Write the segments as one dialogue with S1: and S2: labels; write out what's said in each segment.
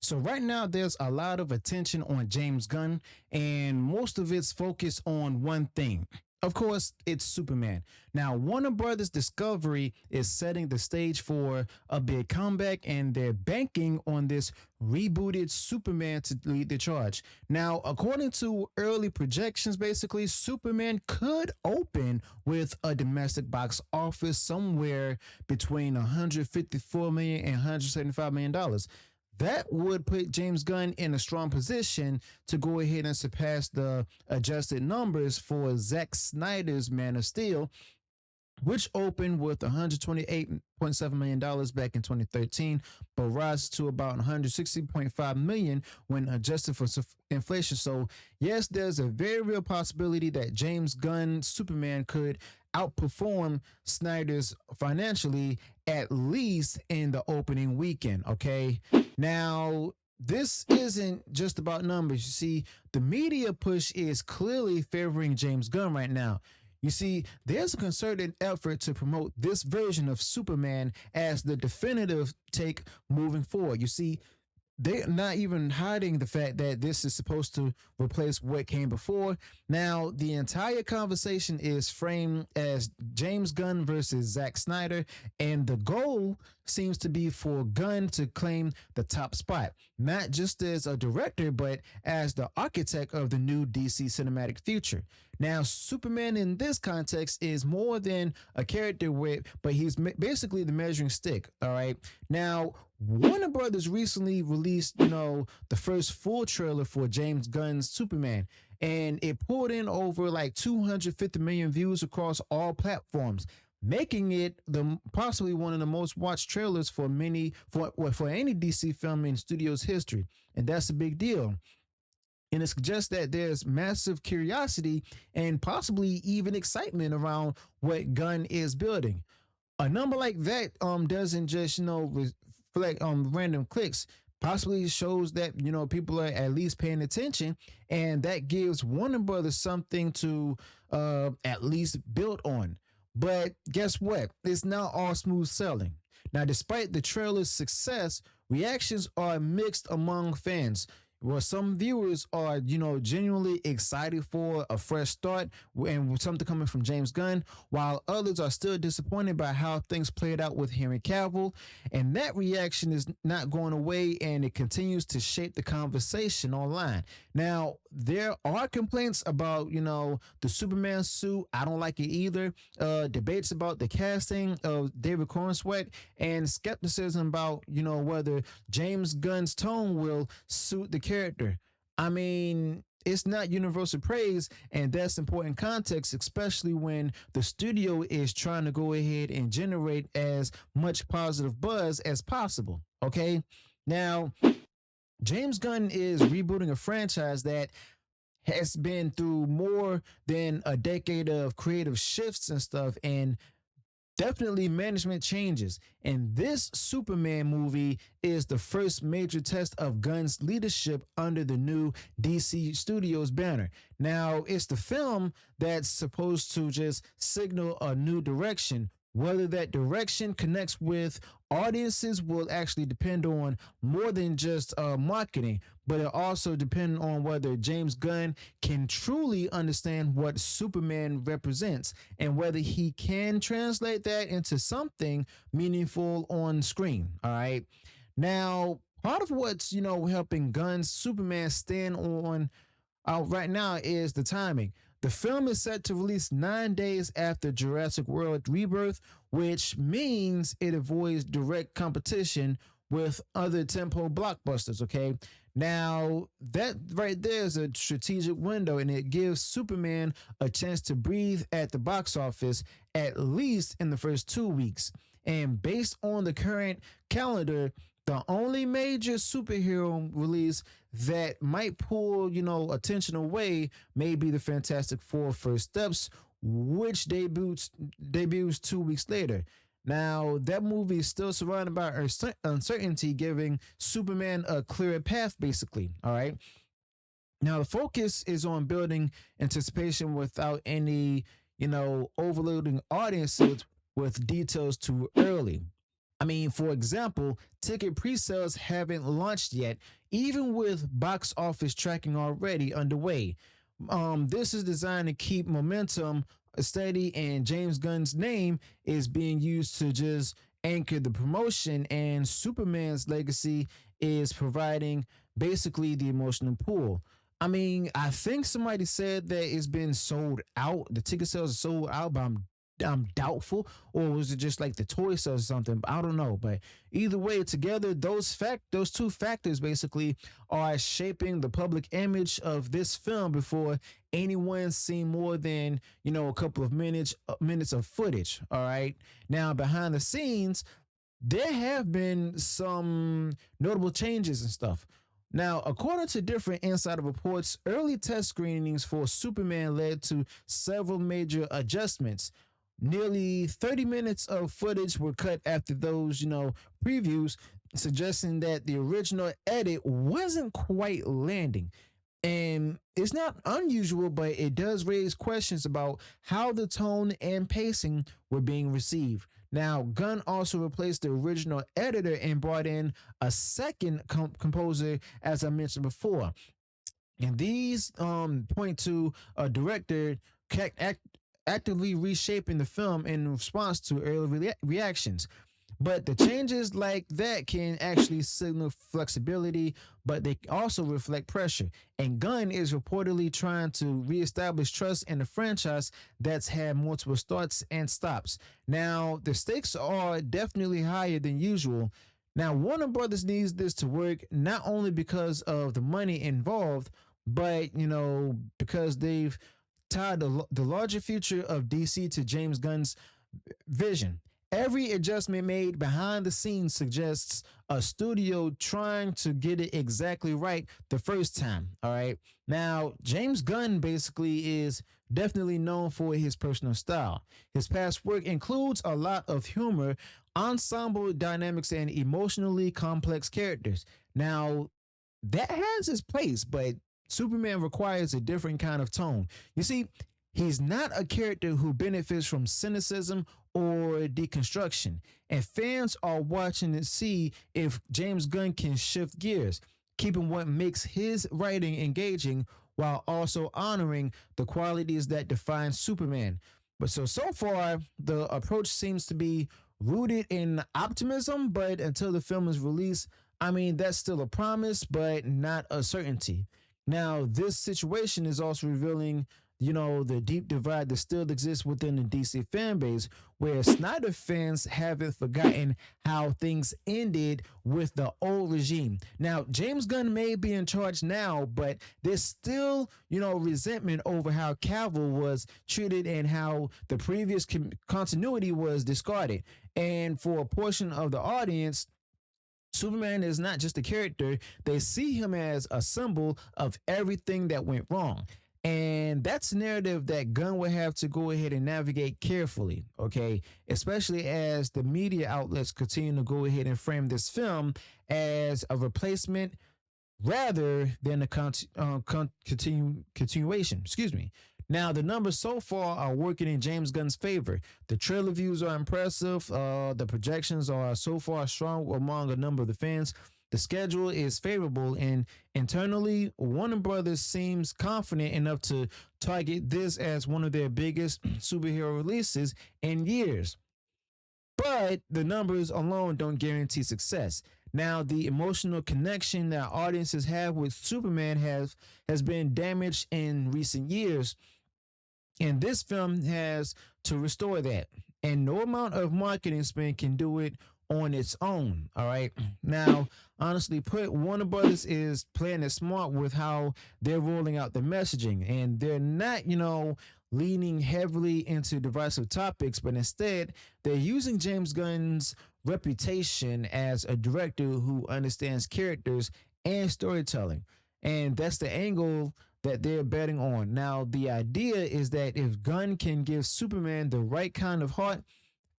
S1: So right now there's a lot of attention on James Gunn, and most of it's focused on one thing. Of course, it's Superman. Now, Warner Brothers Discovery is setting the stage for a big comeback, and they're banking on this rebooted Superman to lead the charge. Now, according to early projections, basically, Superman could open with a domestic box office somewhere between 154 million and 175 million dollars. That would put James Gunn in a strong position to go ahead and surpass the adjusted numbers for Zack Snyder's Man of Steel, which opened with $128.7 million back in 2013, but rose to about $160.5 million when adjusted for inflation. So, yes, there's a very real possibility that James Gunn Superman could outperform Snyder's financially, at least in the opening weekend. Okay. Now, this isn't just about numbers. You see, the media push is clearly favoring James Gunn right now. You see, there's a concerted effort to promote this version of Superman as the definitive take moving forward. You see, they're not even hiding the fact that this is supposed to replace what came before. Now, the entire conversation is framed as James Gunn versus Zack Snyder, and the goal seems to be for Gunn to claim the top spot, not just as a director, but as the architect of the new DC cinematic future. Now, Superman in this context is more than a character but he's basically the measuring stick. All right. Now, Warner Brothers recently released, the first full trailer for James Gunn's Superman, and it pulled in over like 250 million views across all platforms, making it the possibly one of the most watched trailers for any DC film in studio's history, and that's a big deal. And it suggests that there's massive curiosity and possibly even excitement around what Gunn is building. A number like that doesn't just reflect random clicks. Possibly shows that people are at least paying attention, and that gives Warner Brothers something to at least build on. But guess what? It's not all smooth sailing. Now, despite the trailer's success, reactions are mixed among fans. Well, some viewers are, genuinely excited for a fresh start and something coming from James Gunn, while others are still disappointed by how things played out with Henry Cavill. And that reaction is not going away, and it continues to shape the conversation online. Now, there are complaints about, the Superman suit. I don't like it either. Debates about the casting of David Cornsweet, and skepticism about, whether James Gunn's tone will suit the character. I mean, it's not universal praise, and that's important context, especially when the studio is trying to go ahead and generate as much positive buzz as possible. Okay. Now, James Gunn is rebooting a franchise that has been through more than a decade of creative shifts and stuff, and definitely management changes. And this Superman movie is the first major test of Gunn's leadership under the new DC Studios banner. Now, it's the film that's supposed to just signal a new direction. Whether that direction connects with audiences will actually depend on more than just marketing, but it also depends on whether James Gunn can truly understand what Superman represents and whether he can translate that into something meaningful on screen. All right. Now, part of what's, helping Gunn's Superman stand on out right now is the timing. The film is set to release 9 days after Jurassic World Rebirth, which means it avoids direct competition with other tempo blockbusters. Okay. Now, that right there is a strategic window, and it gives Superman a chance to breathe at the box office, at least in the first 2 weeks. And based on the current calendar, the only major superhero release that might pull, attention away may be the Fantastic Four First Steps, which debuts 2 weeks later. Now, that movie is still surrounded by uncertainty, giving Superman a clearer path, basically. All right. Now, the focus is on building anticipation without any, overloading audiences with details too early. I mean, for example, ticket pre-sales haven't launched yet, even with box office tracking already underway. This is designed to keep momentum steady, and James Gunn's name is being used to just anchor the promotion, and Superman's legacy is providing basically the emotional pull. I mean, I think somebody said that it's been sold out. The ticket sales are sold out, but I'm doubtful, or was it just like the toy sales or something? I don't know. But either way, together those two factors basically are shaping the public image of this film before anyone seen more than a couple of minutes of footage. All right, now behind the scenes, there have been some notable changes and stuff. Now, according to different insider reports, early test screenings for Superman led to several major adjustments. Nearly 30 minutes of footage were cut after those, previews, suggesting that the original edit wasn't quite landing. And it's not unusual, but it does raise questions about how the tone and pacing were being received. Now, Gunn also replaced the original editor and brought in a second composer, as I mentioned before. And these point to a director actively reshaping the film in response to early reactions. But the changes like that can actually signal flexibility, but they also reflect pressure. And Gunn is reportedly trying to reestablish trust in the franchise that's had multiple starts and stops. Now, the stakes are definitely higher than usual. Now, Warner Brothers needs this to work not only because of the money involved, but because they've tied the larger future of DC to James Gunn's vision. Every adjustment made behind the scenes suggests a studio trying to get it exactly right the first time. All right. Now, James Gunn basically is definitely known for his personal style. His past work includes a lot of humor, ensemble dynamics, and emotionally complex characters. Now, that has its place, but Superman requires a different kind of tone. You see, he's not a character who benefits from cynicism or deconstruction, and fans are watching to see if James Gunn can shift gears, keeping what makes his writing engaging while also honoring the qualities that define Superman. But so far, the approach seems to be rooted in optimism, but until the film is released, I mean, that's still a promise, but not a certainty. Now, this situation is also revealing, the deep divide that still exists within the DC fan base, where Snyder fans haven't forgotten how things ended with the old regime. Now, James Gunn may be in charge now, but there's still, resentment over how Cavill was treated and how the previous continuity was discarded. And for a portion of the audience, Superman is not just a character, they see him as a symbol of everything that went wrong. And that's a narrative that Gunn will have to go ahead and navigate carefully, okay? Especially as the media outlets continue to go ahead and frame this film as a replacement rather than a continuation. Excuse me. Now, the numbers so far are working in James Gunn's favor. The trailer views are impressive. The projections are so far strong among a number of the fans. The schedule is favorable, and internally, Warner Brothers seems confident enough to target this as one of their biggest superhero releases in years. But the numbers alone don't guarantee success. Now, the emotional connection that audiences have with Superman has been damaged in recent years, and this film has to restore that. And no amount of marketing spend can do it on its own. All right. Now, honestly put, Warner Brothers is playing it smart with how they're rolling out the messaging. And they're not, leaning heavily into divisive topics, but instead they're using James Gunn's reputation as a director who understands characters and storytelling. And that's the angle that they're betting on. Now, the idea is that if Gunn can give Superman the right kind of heart,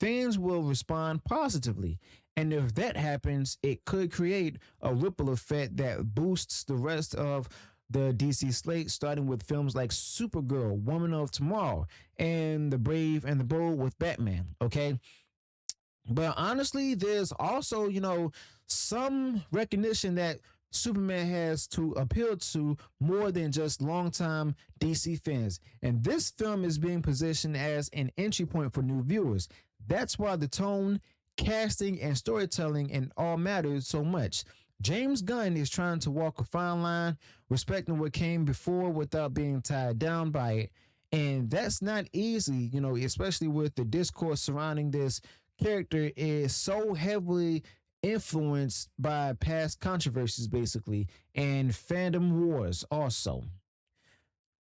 S1: fans will respond positively. And if that happens, it could create a ripple effect that boosts the rest of the DC slate, starting with films like Supergirl, Woman of Tomorrow, and The Brave and the Bold with Batman. Okay. But honestly, there's also, some recognition that Superman has to appeal to more than just longtime DC fans. And this film is being positioned as an entry point for new viewers. That's why the tone, casting, and storytelling and all matters so much. James Gunn is trying to walk a fine line, respecting what came before without being tied down by it. And that's not easy, especially with the discourse surrounding this character is so heavily influenced by past controversies, basically, and fandom wars also.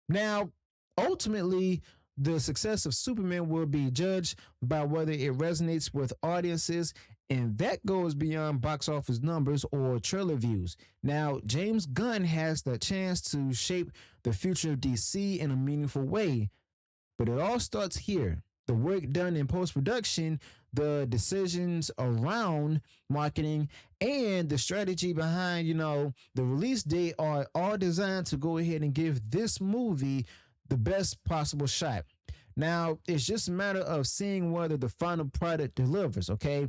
S1: Now, ultimately, the success of Superman will be judged by whether it resonates with audiences, and that goes beyond box office numbers or trailer views. Now, James Gunn has the chance to shape the future of DC in a meaningful way, but it all starts here. The work done in post production, the decisions around marketing, and the strategy behind, the release date are all designed to go ahead and give this movie the best possible shot. Now, it's just a matter of seeing whether the final product delivers, okay?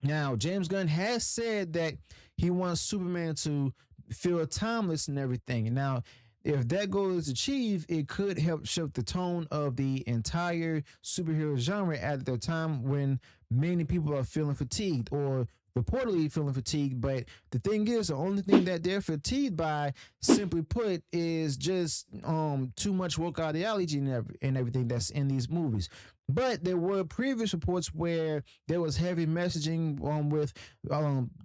S1: Now, James Gunn has said that he wants Superman to feel timeless and everything. Now, if that goal is achieved, it could help shift the tone of the entire superhero genre at the time when many people are feeling fatigued or reportedly feeling fatigued. But the thing is, the only thing that they're fatigued by, simply put, is just too much woke ideology and everything that's in these movies. But there were previous reports where there was heavy messaging with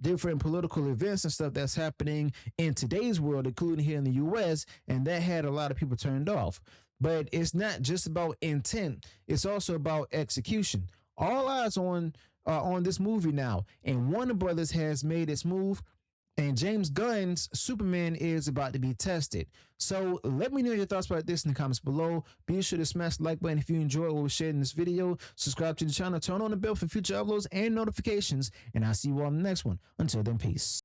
S1: different political events and stuff that's happening in today's world, including here in the US, and that had a lot of people turned off. But it's not just about intent, it's also about execution. All eyes on this movie now, and Warner Brothers has made its move, and James Gunn's Superman is about to be tested. So let me know your thoughts about this in the comments below. Be sure to smash the like button if you enjoyed what we shared in this video. Subscribe to the channel, turn on the bell for future uploads and notifications, and I'll see you all in the next one. Until then, peace.